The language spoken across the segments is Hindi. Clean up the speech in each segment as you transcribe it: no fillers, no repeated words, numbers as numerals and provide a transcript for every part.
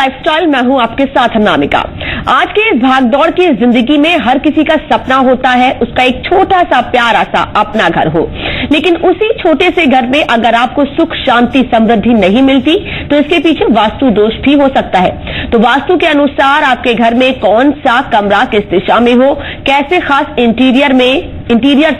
लाइफस्टाइल। मैं हूं आपके साथ अनामिका। आज के इस भागदौड़ की जिंदगी में हर किसी का सपना होता है उसका एक छोटा सा प्यारा सा अपना घर हो, लेकिन उसी छोटे से घर में अगर आपको सुख शांति समृद्धि नहीं मिलती तो इसके पीछे वास्तु दोष भी हो सकता है। तो वास्तु के अनुसार आपके घर में कौन सा कमरा किस दिशा में हो, कैसे खास इंटीरियर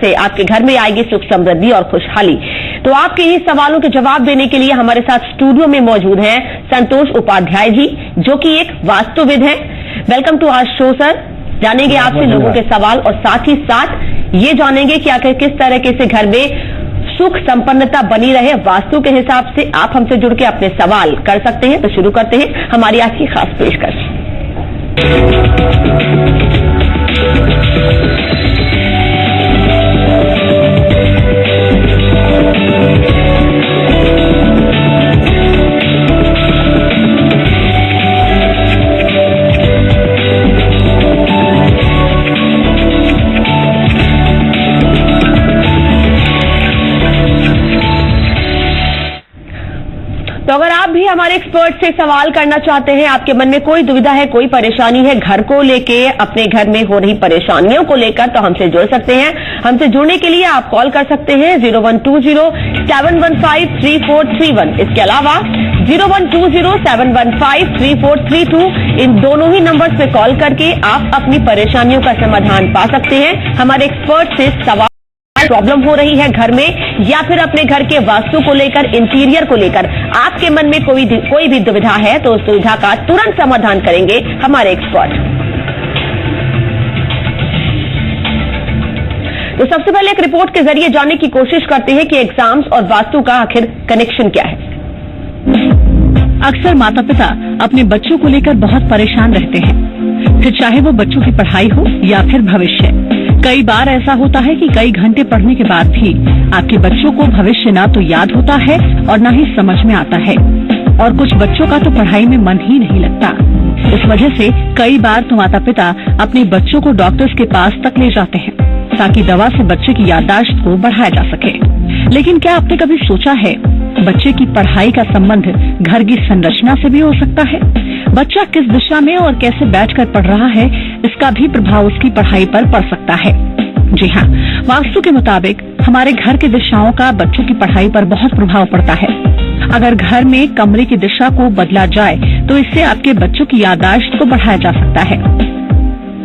से आपके घर में आएगी सुख समृद्धि और खुशहाली, तो आपके ये सवालों के जवाब देने के लिए हमारे साथ स्टूडियो में मौजूद हैं संतोष उपाध्याय जी, जो कि एक वास्तुविद हैं। Welcome to our show sir. जानेंगे आपसे लोगों के सवाल और साथ ही साथ ये जानेंगे कि आखिर किस तरीके से घर में सुख संपन्नता बनी रहे वास्तु के हिसाब से। आप हमसे जुड़ के अपने सवाल कर सकते हैं। तो शुरू करते हैं हमारी आज की खास पेशकश। तो अगर आप भी हमारे एक्सपर्ट से सवाल करना चाहते हैं, आपके मन में कोई दुविधा है, कोई परेशानी है घर को लेके, अपने घर में हो रही परेशानियों को लेकर, तो हमसे जुड़ सकते हैं। हमसे जुड़ने के लिए आप कॉल कर सकते हैं 0120-715-3431। इसके अलावा 0120-715-3432, इन दोनों ही नंबर्स पे कॉल करके आप अपनी परेशानियों का समाधान पा सकते हैं। हमारे एक्सपर्ट से सवाल प्रॉब्लम हो रही है घर में या फिर अपने घर के वास्तु को लेकर, इंटीरियर को लेकर आपके मन में कोई भी दुविधा है तो उस दुविधा का तुरंत समाधान करेंगे हमारे एक्सपर्ट। तो सबसे पहले एक रिपोर्ट के जरिए जानने की कोशिश करते हैं कि एग्जाम्स और वास्तु का आखिर कनेक्शन क्या है। अक्सर माता पिता अपने बच्चों को लेकर बहुत परेशान रहते हैं, फिर चाहे वो बच्चों की पढ़ाई हो या फिर भविष्य। कई बार ऐसा होता है कि कई घंटे पढ़ने के बाद भी आपके बच्चों को भविष्य ना तो याद होता है और ना ही समझ में आता है, और कुछ बच्चों का तो पढ़ाई में मन ही नहीं लगता। इस वजह से कई बार तो माता पिता अपने बच्चों को डॉक्टर्स के पास तक ले जाते हैं ताकि दवा से बच्चे की याददाश्त को बढ़ाया जा सके। लेकिन क्या आपने कभी सोचा है बच्चे की पढ़ाई का संबंध घर की संरचना से भी हो सकता है? बच्चा किस दिशा में और कैसे बैठकर पढ़ रहा है, इसका भी प्रभाव उसकी पढ़ाई पर पड़ सकता है। जी हाँ, वास्तु के मुताबिक हमारे घर की दिशाओं का बच्चों की पढ़ाई पर बहुत प्रभाव पड़ता है। अगर घर में कमरे की दिशा को बदला जाए तो इससे आपके बच्चों की याददाश्त को बढ़ाया जा सकता है।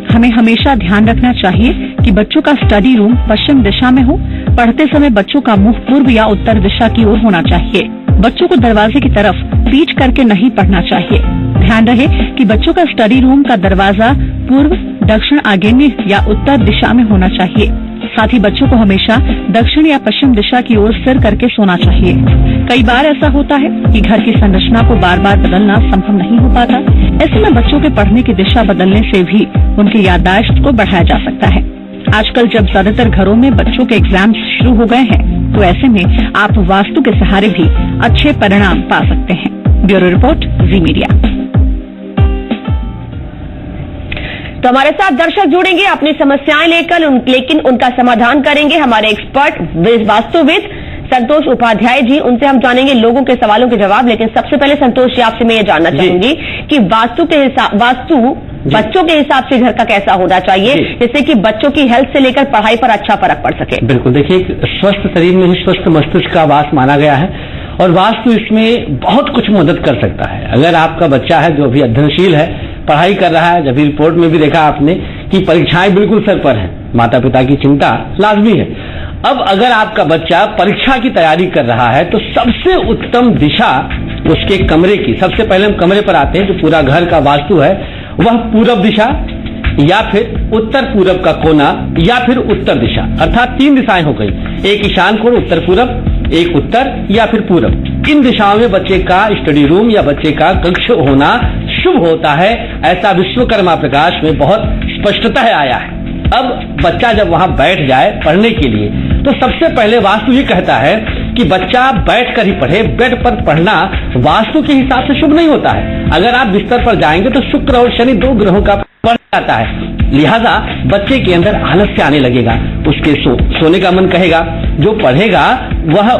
हमें हमेशा ध्यान रखना चाहिए कि बच्चों का स्टडी रूम पश्चिम दिशा में हो। पढ़ते समय बच्चों का मुंह पूर्व या उत्तर दिशा की ओर होना चाहिए। बच्चों को दरवाजे की तरफ पीठ करके नहीं पढ़ना चाहिए। ध्यान रहे कि बच्चों का स्टडी रूम का दरवाजा पूर्व, दक्षिण, आग्नेय या उत्तर दिशा में होना चाहिए। साथ ही बच्चों को हमेशा दक्षिण या पश्चिम दिशा की ओर सिर करके सोना चाहिए। कई बार ऐसा होता है कि घर की संरचना को बार बार बदलना संभव नहीं हो पाता। ऐसे में बच्चों के पढ़ने की दिशा बदलने से भी उनकी याददाश्त को बढ़ाया जा सकता है। आजकल जब ज्यादातर घरों में बच्चों के एग्जाम शुरू हो गए हैं, तो ऐसे में आप वास्तु के सहारे भी अच्छे परिणाम पा सकते हैं। ब्यूरो रिपोर्ट, जी मीडिया। तो हमारे साथ दर्शक जुड़ेंगे अपनी समस्याएं लेकर, लेकिन उनका समाधान करेंगे हमारे एक्सपर्ट वास्तुविद संतोष उपाध्याय जी। उनसे हम जानेंगे लोगों के सवालों के जवाब। लेकिन सबसे पहले संतोष जी, आपसे मैं ये जानना चाहूंगी कि वास्तु बच्चों के हिसाब से घर का कैसा होना चाहिए, जिससे कि बच्चों की हेल्थ से लेकर पढ़ाई पर अच्छा फर्क पड़ सके। बिल्कुल, देखिए, एक स्वस्थ शरीर में ही स्वस्थ मस्तिष्क का वास माना गया है और वास्तु इसमें बहुत कुछ मदद कर सकता है। अगर आपका बच्चा है जो अभी अध्ययनशील है, पढ़ाई कर रहा है, जब भी रिपोर्ट में भी देखा आपने कि परीक्षाएं बिल्कुल सर पर हैं, माता पिता की चिंता लाजमी है। अब अगर आपका बच्चा परीक्षा की तैयारी कर रहा है तो सबसे उत्तम दिशा उसके कमरे की, सबसे पहले हम कमरे पर आते हैं, जो पूरा घर का वास्तु है वह पूरब दिशा या फिर उत्तर पूरब का कोना या फिर उत्तर दिशा, अर्थात 3 दिशाएं हो गई। एक ईशान कोण उत्तर पूरब, एक उत्तर या फिर पूरब। इन दिशाओं में बच्चे का स्टडी रूम या बच्चे का कक्ष होना शुभ होता है, ऐसा विश्वकर्मा प्रकाश में बहुत स्पष्टतः आया है। अब बच्चा जब वहां बैठ जाए पढ़ने के लिए तो सबसे पहले वास्तु ये कहता है कि बच्चा बैठकर ही पढ़े। बेड पर पढ़ना वास्तु के हिसाब से शुभ नहीं होता है। अगर आप बिस्तर पर जाएंगे तो शुक्र और शनि 2 ग्रहों का बढ़ जाता है, लिहाजा बच्चे के अंदर आलस्य आने लगेगा, उसके सोने का मन कहेगा। जो पढ़ेगा वह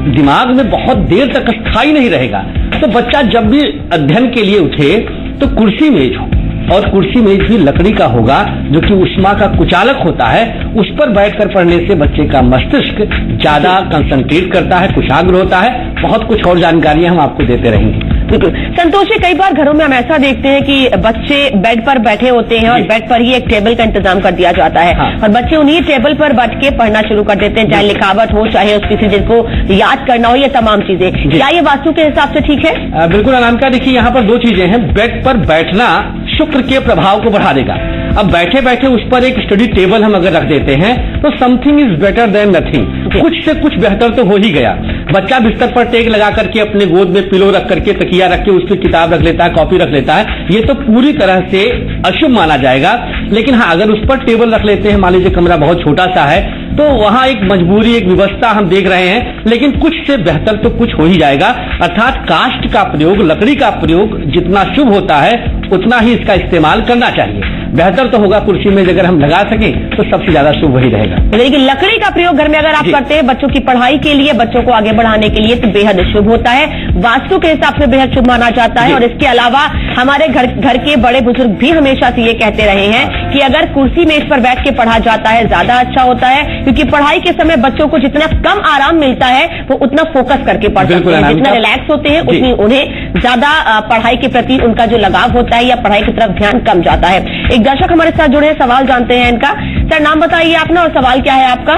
दिमाग में बहुत देर तक स्थायी नहीं रहेगा। तो बच्चा जब भी अध्ययन के लिए उठे तो कुर्सी मेज हो, और कुर्सी मेज भी लकड़ी का होगा जो कि ऊष्मा का कुचालक होता है। उस पर बैठकर पढ़ने से बच्चे का मस्तिष्क ज्यादा कंसंट्रेट करता है, कुशाग्र होता है। बहुत कुछ और जानकारियां हम आपको देते रहेंगे। बिल्कुल संतोष जी, कई बार घरों में हम ऐसा देखते हैं कि बच्चे बेड पर बैठे होते हैं और बेड पर ही एक टेबल का इंतजाम कर दिया जाता है। हाँ। और बच्चे उन्हीं टेबल पर बैठ के पढ़ना शुरू कर देते हैं, चाहे लिखावट हो, चाहे उस किसी चीज को याद करना हो, ये तमाम चीजें। क्या ये वास्तु के हिसाब से ठीक है? बिल्कुल अनामिका, देखिए यहाँ पर दो चीजें हैं। बेड पर बैठना शुक्र के प्रभाव को बढ़ा देगा। अब बैठे बैठे उस पर एक स्टडी टेबल हम अगर रख देते हैं तो something is better than nothing, कुछ से कुछ बेहतर तो हो ही गया। बच्चा बिस्तर पर टेक लगा करके अपने गोद में पिलो रख करके, तकिया रख के उस पर किताब रख लेता है, कॉपी रख लेता है, ये तो पूरी तरह से अशुभ माना जाएगा। लेकिन हाँ, अगर उस पर टेबल रख लेते हैं, मान लीजिए कमरा बहुत छोटा सा है, तो वहां एक मजबूरी, एक व्यवस्था हम देख रहे हैं, लेकिन कुछ से बेहतर तो कुछ हो ही जाएगा। अर्थात काष्ठ का प्रयोग, लकड़ी का प्रयोग जितना शुभ होता है उतना ही इसका इस्तेमाल करना चाहिए। बेहतर तो होगा कुर्सी में अगर हम लगा सके तो सबसे ज्यादा शुभ वही रहेगा। लेकिन लकड़ी का प्रयोग घर में अगर आप करते हैं बच्चों की पढ़ाई के लिए, बच्चों को आगे बढ़ाने के लिए, तो बेहद शुभ होता है, वास्तु के हिसाब से बेहद शुभ माना जाता है। और इसके अलावा हमारे घर के बड़े बुजुर्ग भी हमेशा से ये कहते रहे हैं कि अगर कुर्सी मेज पर बैठ के पढ़ा जाता है ज्यादा अच्छा होता है, क्योंकि पढ़ाई के समय बच्चों को जितना कम आराम मिलता है वो उतना फोकस करके पढ़ सकते हैं, जितना रिलैक्स होते हैं उतनी उन्हें ज्यादा पढ़ाई के प्रति उनका जो लगाव होता है या पढ़ाई की तरफ ध्यान कम जाता है। एक दर्शक हमारे साथ जुड़े हैं, सवाल जानते हैं इनका। सर नाम बताइए अपना और सवाल क्या है आपका?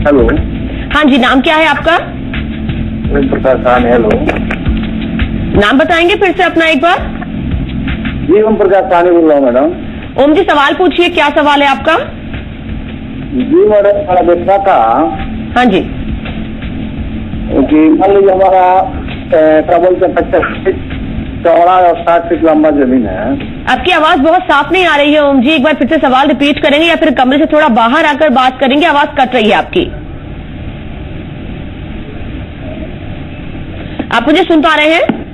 हेलो। हाँ जी, नाम क्या है आपका? ओम प्रकाश साहनी। हेलो, नाम बताएंगे फिर से अपना एक बार? जी ओम प्रकाश साहनी बोल रहा हूँ मैडम। ओम जी, सवाल पूछिए, क्या सवाल है आपका? जी मैडम, हमारा बेटा था। हाँ जी। कि मान लीजिए हमारा क्या बोलते हैं 50 फीट चौड़ा और 60 फीट लंबा जमीन है। आपकी आवाज बहुत साफ नहीं आ रही है ओम जी, एक बार फिर से सवाल रिपीट करेंगे या फिर कमरे से थोड़ा बाहर आकर बात करेंगे? आवाज कट रही है आपकी। आप मुझे सुन पा रहे हैं?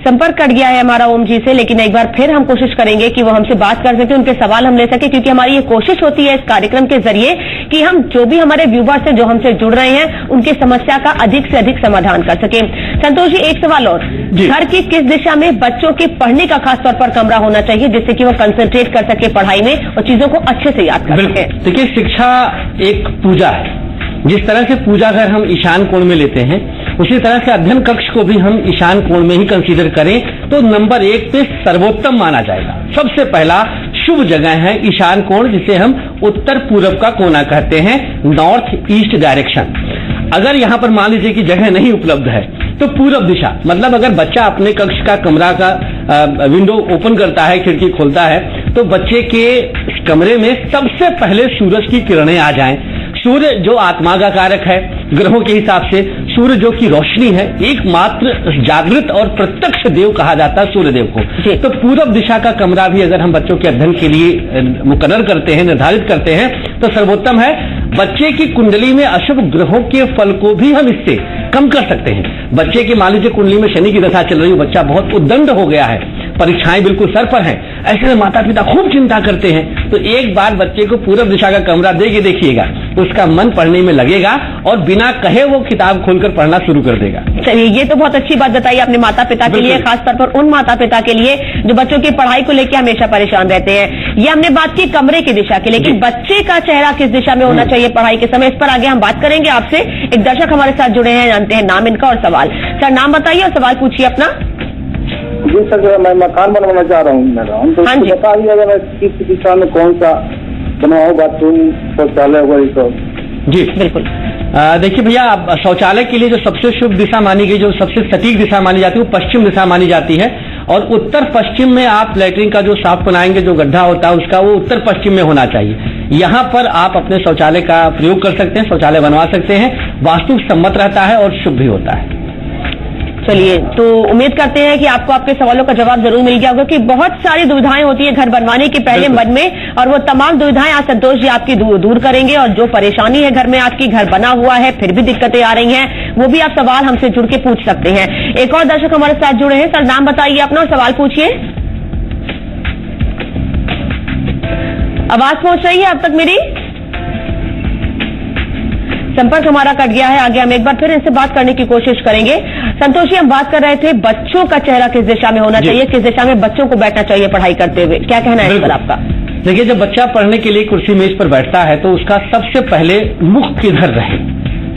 संपर्क कट गया है हमारा ओम जी से, लेकिन एक बार फिर हम कोशिश करेंगे कि वो हमसे बात कर सके, उनके सवाल हम ले सके, क्योंकि हमारी ये कोशिश होती है इस कार्यक्रम के जरिए कि हम जो भी हमारे व्यूवर्स हैं जो हमसे जुड़ रहे हैं उनकी समस्या का अधिक से अधिक समाधान कर सके। संतोष जी, एक सवाल और, घर की किस दिशा में बच्चों के पढ़ने का खास तौर पर कमरा होना चाहिए जिससे कि वो कंसंट्रेट कर सके पढ़ाई में और चीजों को अच्छे से याद कर सके? देखिए, शिक्षा एक पूजा है। जिस तरह से पूजा घर हम ईशान कोण में लेते हैं, उसी तरह से अध्ययन कक्ष को भी हम ईशान कोण में ही कंसीडर करें तो नंबर 1 पे सर्वोत्तम माना जाएगा। सबसे पहला शुभ जगह है ईशान कोण, जिसे हम उत्तर पूर्व का कोना कहते हैं, नॉर्थ ईस्ट डायरेक्शन। अगर यहाँ पर मान लीजिए कि जगह नहीं उपलब्ध है तो पूरब दिशा, मतलब अगर बच्चा अपने कक्ष का कमरा का विंडो ओपन करता है, खिड़की खोलता है, तो बच्चे के कमरे में सबसे पहले सूरज की किरणें आ जाएं। सूर्य जो आत्मा का कारक है, ग्रहों के हिसाब से सूर्य जो की रोशनी है, एकमात्र जागृत और प्रत्यक्ष देव कहा जाता है सूर्य देव को। तो पूरब दिशा का कमरा भी अगर हम बच्चों के अध्ययन के लिए मुकर्रर करते हैं, निर्धारित करते हैं, तो सर्वोत्तम है। बच्चे की कुंडली में अशुभ ग्रहों के फल को भी हम इससे कम कर सकते हैं। बच्चे की मान लीजिए कुंडली में शनि की दशा चल रही है, बच्चा बहुत उद्दंड हो गया है, परीक्षाएं बिल्कुल सर पर हैं, ऐसे में माता पिता खूब चिंता करते हैं, तो एक बार बच्चे को पूरब दिशा का कमरा दे के देखिएगा, उसका मन पढ़ने में लगेगा और बिना कहे वो किताब खोलकर पढ़ना शुरू कर देगा। चलिए, ये तो बहुत अच्छी बात बताई आपने माता पिता के लिए, खासतौर पर उन माता पिता के लिए जो बच्चों की पढ़ाई को लेकर हमेशा परेशान रहते हैं। ये हमने बात की कमरे की दिशा के लिए, कि बच्चे का चेहरा किस दिशा में होना चाहिए पढ़ाई के समय, इस पर आगे हम बात करेंगे आपसे। एक दर्शक हमारे साथ जुड़े हैं, जानते हैं नाम इनका और सवाल। सर नाम बताइए और सवाल पूछिए अपना। जी सर, मैं मकान बनवाना चाह रहा हूँ मैडम, तो हाँ जी, बताइए अगर किस दिशा में कौन सा बनवाऊँ, बाथरूम शौचालय होगा? जी बिल्कुल। देखिए भैया, शौचालय के लिए जो सबसे शुभ दिशा मानी गई, जो सबसे सटीक दिशा मानी जाती है, वो पश्चिम दिशा मानी जाती है। और उत्तर पश्चिम में आप लैट्रिन का जो साफ बनाएंगे, जो गड्ढा होता है उसका, वो उत्तर पश्चिम में होना चाहिए। यहाँ पर आप अपने शौचालय का प्रयोग कर सकते हैं, शौचालय बनवा सकते हैं, वास्तु सम्मत रहता है और शुभ भी होता है। चलिए, तो उम्मीद करते हैं कि आपको आपके सवालों का जवाब जरूर मिल गया होगा, कि बहुत सारी दुविधाएं होती है घर बनवाने के पहले मन में, और वो तमाम दुविधाएं आज संतोष जी आपकी दूर करेंगे। और जो परेशानी है घर में आपकी, घर बना हुआ है फिर भी दिक्कतें आ रही हैं, वो भी आप सवाल हमसे जुड़ के पूछ सकते हैं। एक और दर्शक हमारे साथ जुड़े हैं, सर नाम बताइए अपना और सवाल पूछिए। आवाज पहुंच रही है अब तक मेरी? संपर्क हमारा कट गया है। आगे हम एक बार फिर इनसे बात करने की कोशिश करेंगे। संतोष जी, हम बात कर रहे थे बच्चों का चेहरा किस दिशा में होना चाहिए, किस दिशा में बच्चों को बैठना चाहिए पढ़ाई करते हुए, क्या कहना है इस पर आपका? देखिए, जब बच्चा पढ़ने के लिए कुर्सी मेज पर बैठता है तो उसका सबसे पहले मुख किधर रहे,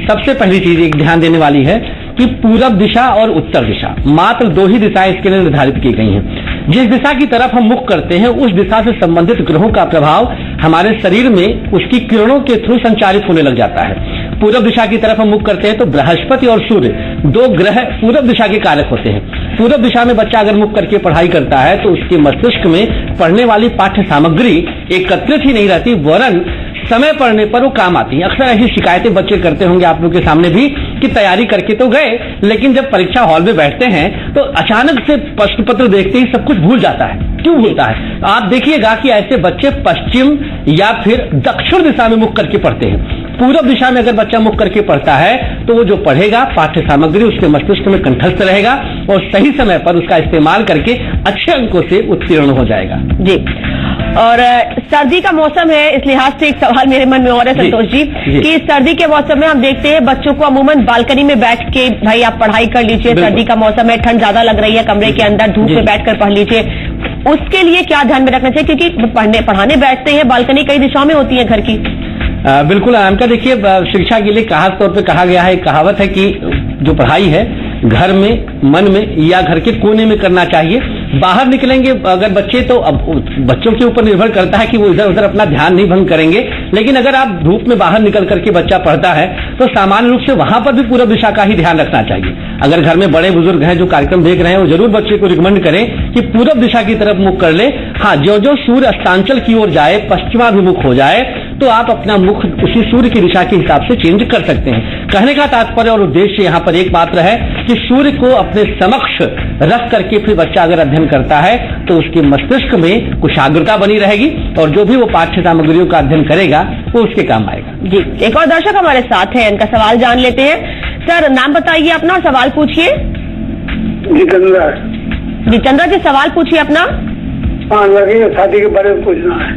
सबसे पहली चीज एक ध्यान देने वाली है कि पूरब दिशा और उत्तर दिशा, मात्र 2 ही दिशाएं इसके लिए निर्धारित की गई हैं। जिस दिशा की तरफ हम मुख करते हैं उस दिशा से संबंधित ग्रहों का प्रभाव हमारे शरीर में उसकी किरणों के थ्रू संचारित होने लग जाता है। पूरब दिशा की तरफ हम मुख करते हैं तो बृहस्पति और सूर्य 2 ग्रह पूरब दिशा के कारक होते हैं। पूरब दिशा में बच्चा अगर मुख करके पढ़ाई करता है तो उसके मस्तिष्क में पढ़ने वाली पाठ्य सामग्री एकत्रित ही नहीं रहती, वरन समय पड़ने पर वो काम आती है। अक्सर ऐसी शिकायतें बच्चे करते होंगे आप लोग के सामने भी कि तैयारी करके तो गए, लेकिन जब परीक्षा हॉल में बैठते हैं तो अचानक से प्रश्न पत्र देखते ही सब कुछ भूल जाता है। क्यों भूलता है? आप देखिएगा कि ऐसे बच्चे पश्चिम या फिर दक्षिण दिशा में मुख करके पढ़ते हैं। पूरब दिशा में अगर बच्चा मुख करके पढ़ता है तो वो जो पढ़ेगा पाठ्य सामग्री उसके मस्तिष्क में कंठस्थ रहेगा और सही समय पर उसका इस्तेमाल करके अच्छे अंकों से उत्तीर्ण हो जाएगा। जी, और सर्दी का मौसम है, इस लिहाज से एक सवाल मेरे मन में और है संतोष जी कि सर्दी के मौसम में हम देखते हैं बच्चों को अमूमन बालकनी में बैठ के भाई आप पढ़ाई कर लीजिए, सर्दी का मौसम है, ठंड ज्यादा लग रही है, कमरे के अंदर धूप में बैठकर पढ़ लीजिए, उसके लिए क्या ध्यान में रखना चाहिए? क्योंकि पढ़ाने बैठते हैं, बालकनी कई दिशाओं में होती है घर की। बिल्कुल आराम का। देखिए, शिक्षा के लिए खास तौर पे कहा गया है, एक कहावत है कि जो पढ़ाई है घर में, मन में या घर के कोने में करना चाहिए। बाहर निकलेंगे अगर बच्चे तो अब बच्चों के ऊपर निर्भर करता है कि वो इधर उधर अपना ध्यान नहीं भंग करेंगे, लेकिन अगर आप धूप में बाहर निकल करके बच्चा पढ़ता है तो सामान्य रूप से वहां पर भी पूरब दिशा का ही ध्यान रखना चाहिए। अगर घर में बड़े बुजुर्ग हैं जो कार्यक्रम देख रहे हैं वो जरूर बच्चे को रिकमेंड करें कि पूरब दिशा की तरफ मुख कर ले। हाँ, जो जो सूर्य अस्तांचल की ओर जाए, पश्चिमाभिमुख हो जाए, तो आप अपना मुख उसी सूर्य की दिशा के हिसाब से चेंज कर सकते हैं। कहने का तात्पर्य और उद्देश्य यहाँ पर एक मात्र है कि सूर्य को अपने समक्ष रख करके फिर बच्चा अगर अध्ययन करता है तो उसके मस्तिष्क में कुशाग्रता बनी रहेगी और जो भी वो पाठ्य सामग्रियों का अध्ययन करेगा वो उसके काम आएगा। जी, एक और दर्शक हमारे साथ है, इनका सवाल जान लेते हैं। सर, नाम बताइए अपना और सवाल पूछिए। जितेंद्र जी, सवाल पूछिए अपना। हाँ, लड़की की शादी के बारे में पूछना है।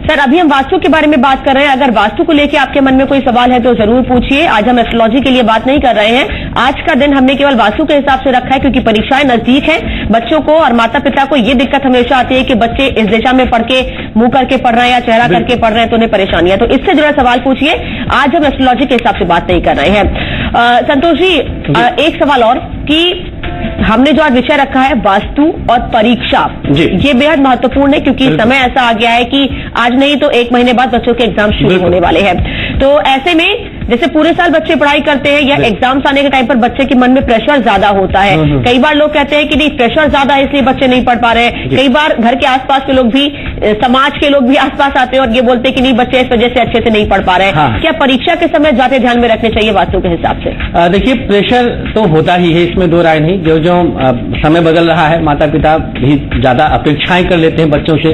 सर, अभी हम वास्तु के बारे में बात कर रहे हैं, अगर वास्तु को लेकर आपके मन में कोई सवाल है तो जरूर पूछिए। आज हम एस्ट्रोलॉजी के लिए बात नहीं कर रहे हैं, आज का दिन हमने केवल वास्तु के हिसाब से रखा है क्योंकि परीक्षाएं नजदीक हैं। बच्चों को और माता पिता को ये दिक्कत हमेशा आती है कि बच्चे इस दिशा में पढ़ के मुंह करके पढ़ रहे हैं या चेहरा करके पढ़ रहे हैं तो उन्हें परेशानी है, तो इससे जुड़ा सवाल पूछिए। आज हम एस्ट्रोलॉजी के हिसाब से बात नहीं कर रहे हैं। संतोष जी, एक सवाल और कि हमने जो आज विषय रखा है वास्तु और परीक्षा, ये बेहद महत्वपूर्ण है क्योंकि समय ऐसा आ गया है कि आज नहीं तो 1 महीने बाद बच्चों के एग्जाम शुरू होने वाले हैं। तो ऐसे में जैसे पूरे साल बच्चे पढ़ाई करते हैं या एग्जाम्स आने के टाइम पर बच्चे के मन में प्रेशर ज्यादा होता है। कई बार लोग कहते हैं कि नहीं, प्रेशर ज्यादा है इसलिए बच्चे नहीं पढ़ पा रहे हैं। कई बार घर के आसपास के लोग भी, समाज के लोग भी आसपास आते हैं और ये बोलते हैं कि नहीं, बच्चे इस वजह से अच्छे से नहीं पढ़ पा रहे हैं। क्या परीक्षा के समय ज्यादा ध्यान में रखने चाहिए वास्तु के हिसाब से? देखिए, प्रेशर तो होता ही है, इसमें 2 राय नहीं। जो जो समय बदल रहा है, माता पिता भी ज्यादा अपेक्षाएं कर लेते हैं बच्चों से।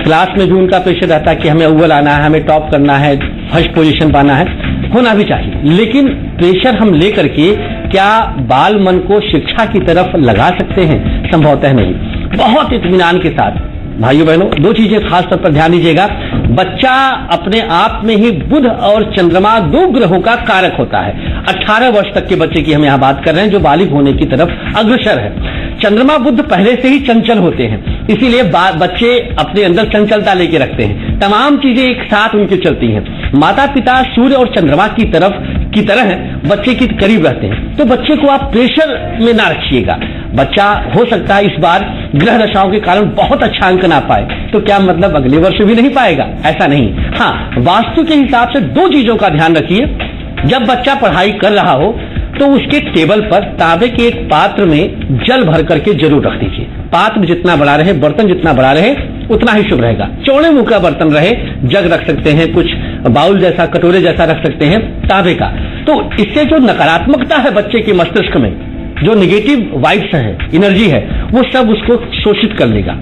क्लास में भी उनका प्रेशर रहता है कि हमें अव्वल आना है, हमें टॉप करना है, फर्स्ट पोजीशन पाना है, होना भी चाहिए। लेकिन प्रेशर हम लेकर के क्या बाल मन को शिक्षा की तरफ लगा सकते हैं? संभवतः नहीं। बहुत इत्मीनान के साथ भाइयों बहनों, 2 चीजें खास तौर पर ध्यान दीजिएगा। बच्चा अपने आप में ही बुध और चंद्रमा 2 ग्रहों का कारक होता है। 18 वर्ष तक के बच्चे की हम यहाँ बात कर रहे हैं जो बालिग होने की तरफ अग्रसर है। चंद्रमा बुध पहले से ही चंचल होते हैं, इसीलिए बच्चे अपने अंदर चंचलता लेके रखते हैं, तमाम चीजें एक साथ उनके चलती हैं। माता पिता सूर्य और चंद्रमा की तरह बच्चे के करीब रहते हैं, तो बच्चे को आप प्रेशर में ना रखिएगा। बच्चा हो सकता है इस बार ग्रह दशाओं के कारण बहुत अच्छा अंक ना पाए, तो क्या मतलब अगले वर्ष भी नहीं पाएगा? ऐसा नहीं। हाँ, वास्तु के हिसाब से 2 चीजों का ध्यान रखिए। जब बच्चा पढ़ाई कर रहा हो तो उसके टेबल पर तांबे के एक पात्र में जल भर करके जरूर रख दीजिए। पात्र जितना बड़ा रहे, बर्तन जितना बड़ा रहे, उतना ही शुभ रहेगा। चौड़े मुंह का बर्तन रहे, जग रख सकते हैं, कुछ बाउल जैसा, कटोरे जैसा रख सकते हैं तांबे का। तो इससे जो नकारात्मकता है बच्चे के मस्तिष्क में, जो निगेटिव वाइब्स है, एनर्जी है, वो सब उसको शोषित कर लेगा।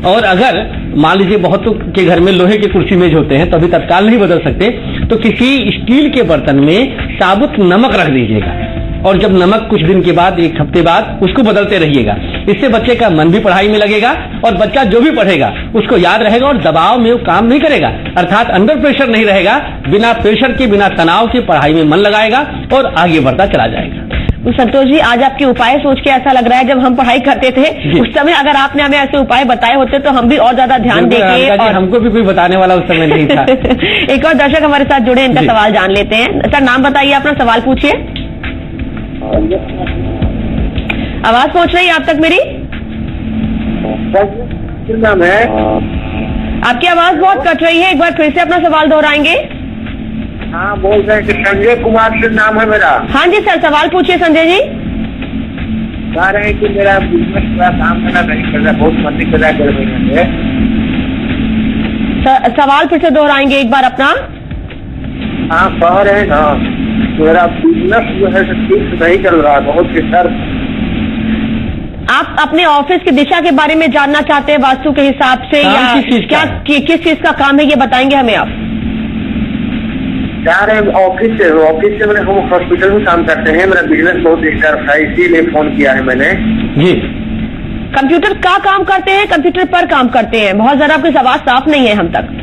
और अगर मान लीजिए बहुतों के घर में लोहे के कुर्सी मेज होते हैं तो अभी तत्काल नहीं बदल सकते, तो किसी स्टील के बर्तन में साबुत नमक रख दीजिएगा और जब नमक कुछ दिन के बाद, 1 हफ्ते बाद उसको बदलते रहिएगा। इससे बच्चे का मन भी पढ़ाई में लगेगा और बच्चा जो भी पढ़ेगा उसको याद रहेगा और दबाव में वो काम नहीं करेगा, अर्थात अंडर प्रेशर नहीं रहेगा, बिना प्रेशर के बिना तनाव के पढ़ाई में मन लगाएगा और आगे बढ़ता चला जाएगा। संतोष जी, आज आपके उपाय सोच के ऐसा लग रहा है जब हम पढ़ाई करते थे उस समय अगर आपने हमें ऐसे उपाय बताए होते तो हम भी और ज्यादा ध्यान देते। और हमको भी कोई बताने वाला उस समय नहीं था। एक और दर्शक हमारे साथ जुड़े, इनका सवाल जान लेते हैं। सर नाम बताइए, अपना सवाल पूछिए। आवाज पहुंच रही है आप तक मेरी? नाम है? आपकी आवाज बहुत कट रही है, एक बार फिर से अपना सवाल दोहराएंगे? हाँ, बोल रहे हैं कि संजय कुमार से नाम है मेरा। हाँ जी सर, सवाल पूछिए संजय जी। कह रहे हैं कि मेरा बिजनेस पूरा काम करना नहीं कर रहा, बहुत मंदी कर रहा है। सवाल फिर से दोहराएंगे एक बार अपना? हाँ, कह रहे हैं ना, मेरा बिजनेस जो है ठीक से नहीं चल रहा है, बहुत सर। आप अपने ऑफिस की दिशा के बारे में जानना चाहते हैं वास्तु के हिसाब से, या किस चीज का काम है ये बताएंगे हमें आप? यार ऑफिस से मैंने, हम हॉस्पिटल में काम करते हैं, मेरा बिजनेस बहुत डिस्टर्ब है, इसीलिए फोन किया है मैंने। जी। कंप्यूटर का काम करते हैं, कंप्यूटर पर काम करते हैं? बहुत ज्यादा आपकी आवाज साफ नहीं है हम तक।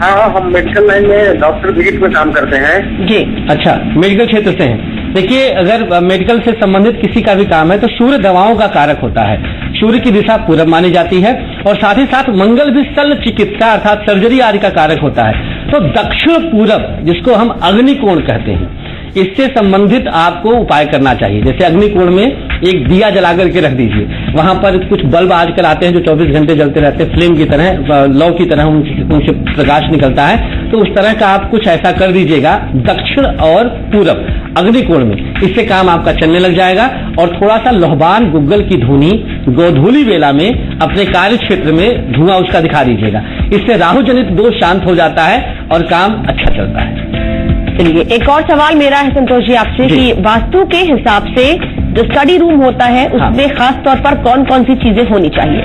हाँ, हम मेडिकल लाइन में डॉक्टर विजिट में काम करते हैं। जी। अच्छा, मेडिकल क्षेत्र से हैं। देखिए, अगर मेडिकल से संबंधित किसी का भी काम है तो सूर्य दवाओं का कारक होता है, सूर्य की दिशा पूरब मानी जाती है, और साथ ही साथ मंगल भी शल्य चिकित्सा अर्थात सर्जरी आदि का कारक होता है। तो दक्षिण पूरब, जिसको हम अग्निकोण कहते हैं, इससे संबंधित आपको उपाय करना चाहिए। जैसे अग्निकोण में एक दिया जला करके रख दीजिए, वहां पर कुछ बल्ब आजकल आते हैं जो 24 घंटे जलते रहते हैं, फ्लेम की तरह, लौ की तरह उनसे प्रकाश निकलता है, तो उस तरह का आप कुछ ऐसा कर दीजिएगा दक्षिण और पूरब अग्निकोण में, इससे काम आपका चलने लग जाएगा। और थोड़ा सा लोहबान गुग्गल की धुनी गोधूली वेला में अपने कार्य क्षेत्र में धुआं उसका दिखा दीजिएगा, इससे राहु जनित दोष शांत हो जाता है और काम अच्छा चलता है। चलिए, एक और सवाल मेरा है संतोष जी आपसे कि वास्तु के हिसाब से जो स्टडी रूम होता है उसमें खास तौर पर कौन कौन सी चीजें होनी चाहिए?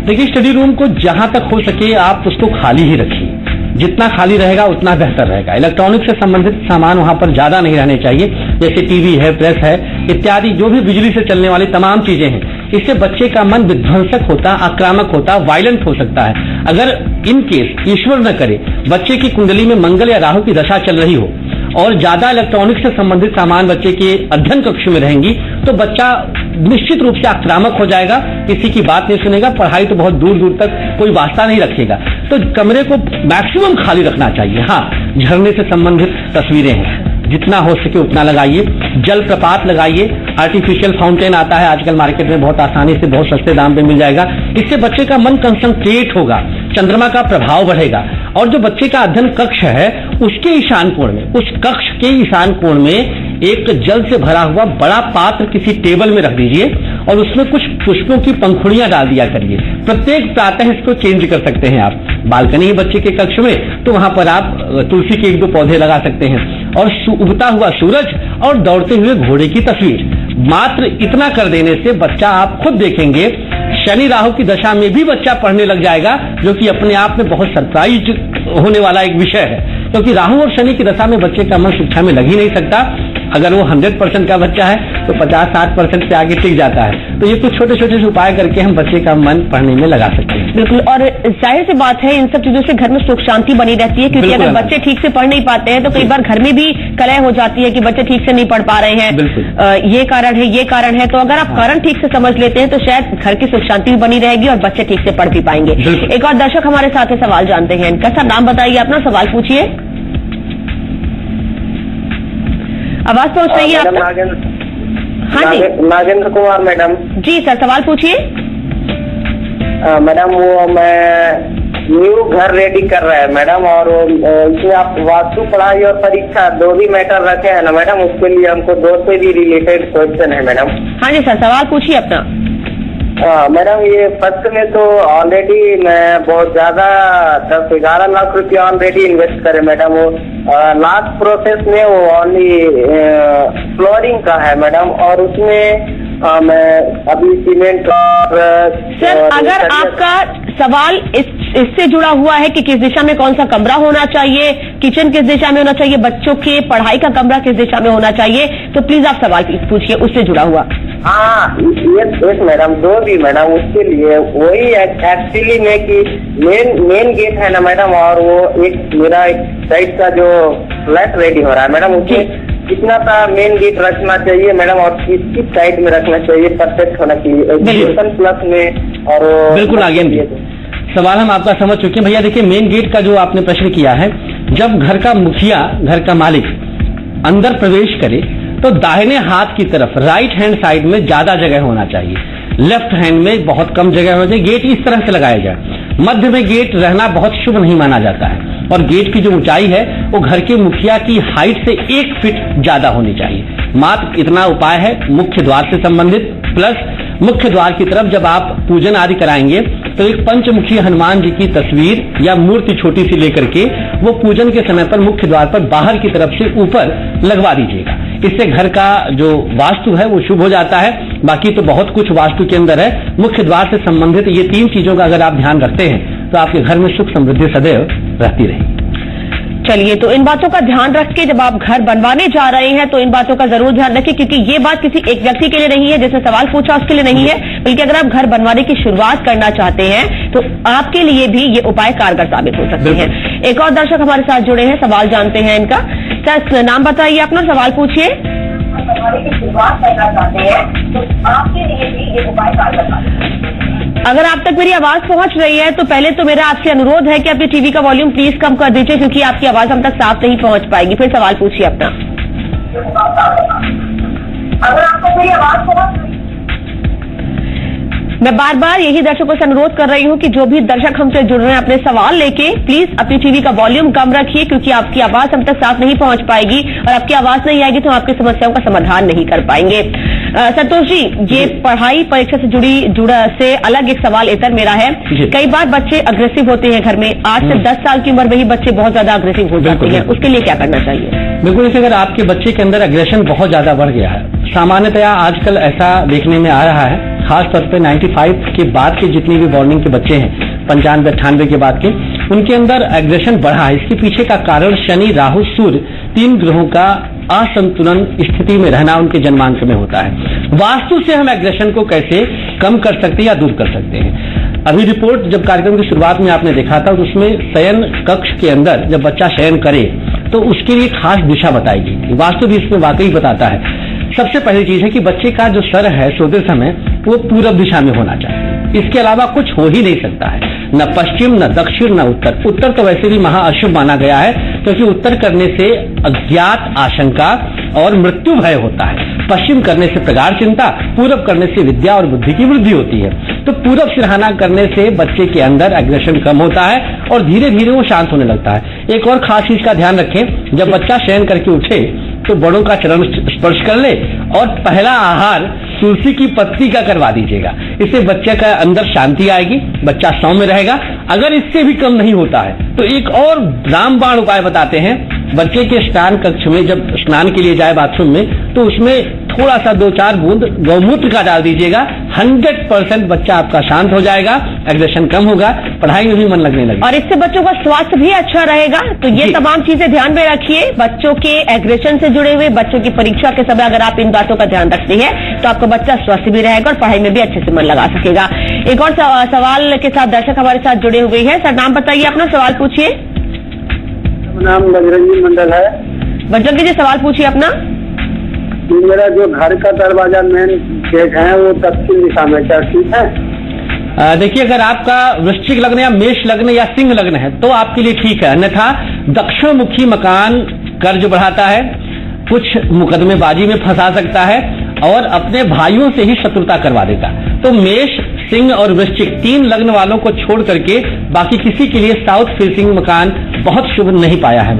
देखिए, स्टडी रूम को जहां तक हो सके आप उसको खाली ही रखिए, जितना खाली रहेगा उतना बेहतर रहेगा। इलेक्ट्रॉनिक से संबंधित सामान वहां पर ज्यादा नहीं रहने चाहिए, जैसे टीवी है, प्रेस है इत्यादि, जो भी बिजली से चलने वाली तमाम चीजें हैं। इससे बच्चे का मन विध्वंसक होता, आक्रामक होता, वायलेंट हो सकता है। अगर इन केस ईश्वर न करे बच्चे की कुंडली में मंगल या राहु की दशा चल रही हो और ज्यादा इलेक्ट्रॉनिक से संबंधित सामान बच्चे के अध्ययन कक्ष में रहेंगी तो बच्चा निश्चित रूप से आक्रामक हो जाएगा, किसी की बात नहीं सुनेगा, पढ़ाई तो बहुत दूर दूर तक कोई वास्ता नहीं रखेगा। तो कमरे को मैक्सिमम खाली रखना चाहिए। हाँ, झरने से संबंधित तस्वीरें हैं, जितना हो सके उतना लगाइए। जल प्रपात लगाइए, आर्टिफिशियल फाउंटेन आता है आजकल मार्केट में, बहुत आसानी से बहुत सस्ते दाम पे मिल जाएगा। इससे बच्चे का मन कंसंट्रेट होगा, चंद्रमा का प्रभाव बढ़ेगा। और जो बच्चे का अध्ययन कक्ष है उसके ईशान कोण में, उस कक्ष के ईशान कोण में एक जल से भरा हुआ बड़ा पात्र किसी टेबल में रख दीजिए और उसमें कुछ पुष्पों की पंखुड़ियां डाल दिया करिए। प्रत्येक प्रातः इसको चेंज कर सकते हैं आप। बालकनी है बच्चे के कक्ष में तो वहां पर आप तुलसी के 1-2 पौधे लगा सकते हैं। और उगता हुआ सूरज और दौड़ते हुए घोड़े की तस्वीर, मात्र इतना कर देने से बच्चा, आप खुद देखेंगे, शनि राहु की दशा में भी बच्चा पढ़ने लग जाएगा, जो कि अपने आप में बहुत सरप्राइज होने वाला एक विषय है। क्योंकि राहु और शनि की दशा में बच्चे का मन शिक्षा में लग ही नहीं सकता। अगर वो 100% का बच्चा है तो 50-60% से आगे टिक जाता है। तो ये कुछ छोटे छोटे से उपाय करके हम बच्चे का मन पढ़ने में लगा सकते हैं। बिल्कुल, और जाहिर सी बात है इन सब चीजों से घर में सुख शांति बनी रहती है, क्योंकि अगर बच्चे ठीक से पढ़ नहीं पाते हैं तो कई बार घर में भी कलह हो जाती है कि बच्चे ठीक से नहीं पढ़ पा रहे हैं, ये कारण है। तो अगर आप कारण ठीक से समझ लेते हैं तो शायद घर की सुख शांति भी बनी रहेगी और बच्चे ठीक से पढ़ भी पाएंगे। एक और दर्शक हमारे साथ है, सवाल जानते हैं इनका। सर नाम बताइए, अपना सवाल पूछिए। आवाज पहुंच रही है आपका? हाँ जी, नागेंद्र कुमार मैडम। जी सर, सवाल पूछिए। मैडम, वो मैं न्यू घर रेडी कर रहा है मैडम, और इसमें आप वास्तु, पढ़ाई और परीक्षा 2 भी मैटर रखे हैं ना मैडम, उसके लिए हमको 2 से भी रिलेटेड क्वेश्चन है मैडम। हाँ जी सर, सवाल पूछिए अपना। मैडम, ये फर्स्ट में तो ऑलरेडी मैं बहुत ज्यादा 10-11 लाख रुपया ऑलरेडी इन्वेस्ट करे मैडम। वो लास्ट प्रोसेस में वो ओनली फ्लोरिंग का है मैडम, और उसमें मैं अभी सीमेंट सर, अगर आपका सवाल इससे जुड़ा हुआ है कि किस दिशा में कौन सा कमरा होना चाहिए, किचन किस दिशा में होना चाहिए, बच्चों के पढ़ाई का कमरा किस दिशा में होना चाहिए, तो प्लीज आप सवाल पूछिए उससे जुड़ा हुआ। हाँ यस मैडम, दो भी मैडम, उसके लिए वही एक्चुअली में कि मेन गेट है ना मैडम, और वो एक मेरा एक साइड का जो फ्लैट रेडी हो रहा है मैडम, उसे कितना सा मेन गेट रखना चाहिए मैडम, और किस साइड में रखना चाहिए, परफेक्ट होना चाहिए एजुकेशन प्लस में। और बिल्कुल आगे सवाल हम आपका समझ चुके हैं भैया। देखिए, मेन गेट का जो आपने प्रश्न किया है, जब घर का मुखिया, घर का मालिक अंदर प्रवेश करे तो दाहिने हाथ की तरफ राइट हैंड साइड में ज्यादा जगह होना चाहिए, लेफ्ट हैंड में बहुत कम जगह हो जाए। गेट इस तरह से लगाया जाए, मध्य में गेट रहना बहुत शुभ नहीं माना जाता है, और गेट की जो ऊंचाई है वो घर के मुखिया की हाइट से 1 फीट ज्यादा होनी चाहिए। मात्र इतना उपाय है मुख्य द्वार से संबंधित। प्लस मुख्य द्वार की तरफ जब आप पूजन आदि कराएंगे तो एक पंचमुखी हनुमान जी की तस्वीर या मूर्ति छोटी सी लेकर के वो पूजन के समय पर मुख्य द्वार पर बाहर की तरफ से ऊपर लगवा दीजिएगा। इससे घर का जो वास्तु है वो शुभ हो जाता है। बाकी तो बहुत कुछ वास्तु के अंदर है, मुख्य द्वार से संबंधित ये 3 चीजों का अगर आप ध्यान रखते हैं तो आपके घर में सुख समृद्धि सदैव रहती रहेगी। चलिए, तो इन बातों का ध्यान रख के जब आप घर बनवाने जा रहे हैं तो इन बातों का जरूर ध्यान रखें, क्योंकि ये बात किसी एक व्यक्ति के लिए नहीं है जिसने सवाल पूछा उसके लिए नहीं है, बल्कि अगर आप घर बनवाने की शुरुआत करना चाहते हैं तो आपके लिए भी ये उपाय कारगर साबित हो सकते हैं। एक और दर्शक हमारे साथ जुड़े हैं, सवाल जानते हैं इनका। सर, नाम बताइए अपना, सवाल पूछिए। बनवाने की शुरुआत करना चाहते हैं तो आपके लिए भी ये उपाय कारगर साबित। अगर आप तक मेरी आवाज पहुंच रही है तो पहले तो मेरा आपसे अनुरोध है कि आप ये टीवी का वॉल्यूम प्लीज कम कर दीजिए, क्योंकि आपकी आवाज हम तक साफ नहीं पहुंच पाएगी। फिर सवाल पूछिए अपना। अगर आपको मेरी आवाज पहुंच, मैं बार बार यही दर्शकों से अनुरोध कर रही हूं कि जो भी दर्शक हमसे जुड़ रहे हैं अपने सवाल लेके प्लीज अपनी टीवी का वॉल्यूम कम रखिए, क्योंकि आपकी आवाज हम तक साफ नहीं पहुंच पाएगी, और आपकी आवाज नहीं आएगी तो हम आपकी समस्याओं का समाधान नहीं कर पाएंगे। संतोष जी, ये पढ़ाई परीक्षा से जुड़ा से अलग एक सवाल इधर मेरा है। कई बार बच्चे अग्रेसिव होते हैं घर में, 8 से 10 साल की उम्र में ही बच्चे बहुत ज्यादा अग्रेसिव हो जाते हैं, उसके लिए क्या करना चाहिए? बिल्कुल, जैसे अगर आपके बच्चे के अंदर अग्रेशन बहुत ज्यादा बढ़ गया है, सामान्यतया आजकल ऐसा देखने में आ रहा है, खासतौर पे 95 के बाद के जितने भी वार्निंग के बच्चे हैं, 95, 98 के बाद के, उनके अंदर एग्रेशन बढ़ा है। इसके पीछे का कारण शनि, राहु, सूर्य 3 ग्रहों का असंतुलन स्थिति में रहना उनके जन्मांक में होता है। वास्तु से हम एग्रेशन को कैसे कम कर सकते हैं या दूर कर सकते हैं? अभी रिपोर्ट जब कार्यक्रम की शुरुआत में आपने देखा था तो उसमें शयन कक्ष के अंदर जब बच्चा शयन करे तो उसके लिए खास दिशा बताई गई थी। वास्तु भी इसमें वाकई बताता है। सबसे पहली चीज है कि बच्चे का जो सर है सोते समय वो पूरब दिशा में होना चाहिए, इसके अलावा कुछ हो ही नहीं सकता है, न पश्चिम, न दक्षिण, न उत्तर। उत्तर तो वैसे भी महा अशुभ माना गया है, क्योंकि उत्तर करने से अज्ञात, आशंका और मृत्यु भय होता है। पश्चिम करने से प्रगाढ़ चिंता, पूरब करने से विद्या और बुद्धि की वृद्धि होती है। तो पूरब सिरहाना करने से बच्चे के अंदर एग्रेशन कम होता है और धीरे धीरे वो शांत होने लगता है। एक और खास चीज का ध्यान रखें, जब बच्चा शयन करके उठे तो बड़ों का चरण स्पर्श कर ले और पहला आहार तुलसी की पत्ती का करवा दीजिएगा। इससे बच्चे का अंदर शांति आएगी, बच्चा सौम्य रहेगा। अगर इससे भी कम नहीं होता है तो एक और रामबाण उपाय बताते हैं। बच्चे के स्नान कक्ष में जब स्नान के लिए जाए बाथरूम में तो उसमें थोड़ा सा 2-4 बूंद गौमूत्र का डाल दीजिएगा। 100% बच्चा आपका शांत हो जाएगा, एग्रेशन कम होगा, पढ़ाई में भी मन लगने लगेगा और इससे बच्चों का स्वास्थ्य भी अच्छा रहेगा। तो ये तमाम चीजें ध्यान में रखिए। बच्चों के एग्रेशन से जुड़े हुए, बच्चों की परीक्षा के समय अगर आप इन बातों का ध्यान रखते हैं तो आपका बच्चा स्वस्थ भी रहेगा और पढ़ाई में भी अच्छे से मन लगा सकेगा। एक और सवाल के साथ दर्शक हमारे साथ जुड़े हुए हैं। सर, नाम बताइए अपना, सवाल पूछिए। नाम बजरंगी मंडल है। बजरंगी जी, सवाल पूछिए अपना। मेरा जो घर का दरवाजा मेन गेट है वो दक्षिण दिशा में, क्या ठीक है? देखिए, अगर आपका वृश्चिक लग्न या मेष लग्न या सिंह लग्न है तो आपके लिए ठीक है, अन्यथा दक्षिण मुखी मकान कर्ज बढ़ाता है, कुछ मुकदमेबाजी में फंसा सकता है और अपने भाइयों से ही शत्रुता करवा देता। तो मेष, सिंह और वृश्चिक 3 लग्न वालों को छोड़ करके बाकी किसी के लिए साउथ फेसिंग मकान बहुत शुभ नहीं पाया है।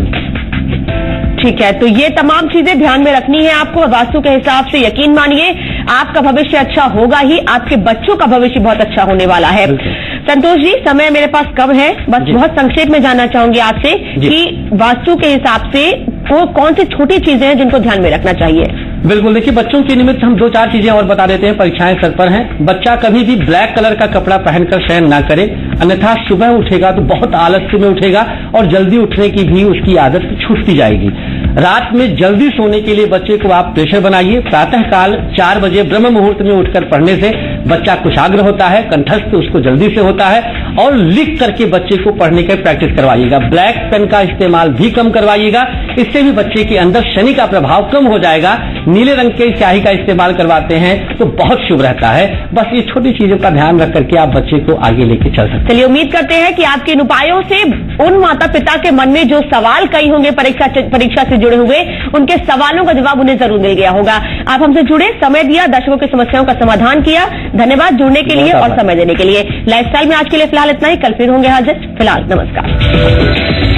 ठीक है, तो ये तमाम चीजें ध्यान में रखनी है आपको। वास्तु के हिसाब से यकीन मानिए आपका भविष्य अच्छा होगा ही, आपके बच्चों का भविष्य बहुत अच्छा होने वाला है। संतोष जी, समय मेरे पास कम है, बस बहुत संक्षेप में जानना चाहूंगी आपसे कि वास्तु के हिसाब से वो कौन सी छोटी चीजें हैं जिनको ध्यान में रखना चाहिए? बिल्कुल, देखिए, बच्चों के निमित्त हम 2-4 चीजें और बता देते हैं। परीक्षाएं सर पर हैं, बच्चा कभी भी ब्लैक कलर का कपड़ा पहनकर शयन ना करे, अन्यथा सुबह उठेगा तो बहुत आलस्य में उठेगा और जल्दी उठने की भी उसकी आदत छूटती जाएगी। रात में जल्दी सोने के लिए बच्चे को आप प्रेशर बनाइए। प्रातःकाल 4 बजे ब्रह्म मुहूर्त में उठकर पढ़ने से बच्चा कुशाग्र होता है, कंठस्थ उसको जल्दी से होता है। और लिख करके बच्चे को पढ़ने की प्रैक्टिस करवाइएगा। ब्लैक पेन का इस्तेमाल भी कम करवाइएगा, इससे भी बच्चे के अंदर शनि का प्रभाव कम हो जाएगा। नीले रंग के स्याही का इस्तेमाल करवाते हैं तो बहुत शुभ रहता है। बस ये छोटी चीजों का ध्यान रख करके आप बच्चे को आगे लेके चल सकते हैं। चलिए, उम्मीद करते हैं कि आपके इन उपायों से उन माता पिता के मन में जो सवाल कई होंगे परीक्षा से जुड़े हुए, उनके सवालों का जवाब उन्हें जरूर मिल गया होगा। आप हमसे जुड़े, समय दिया, दर्शकों की समस्याओं का समाधान किया। धन्यवाद जुड़ने के लिए और समय देने के लिए। लाइफस्टाइल में आज के लिए फिलहाल इतना ही। कल फिर होंगे हाजिर। फिलहाल नमस्कार।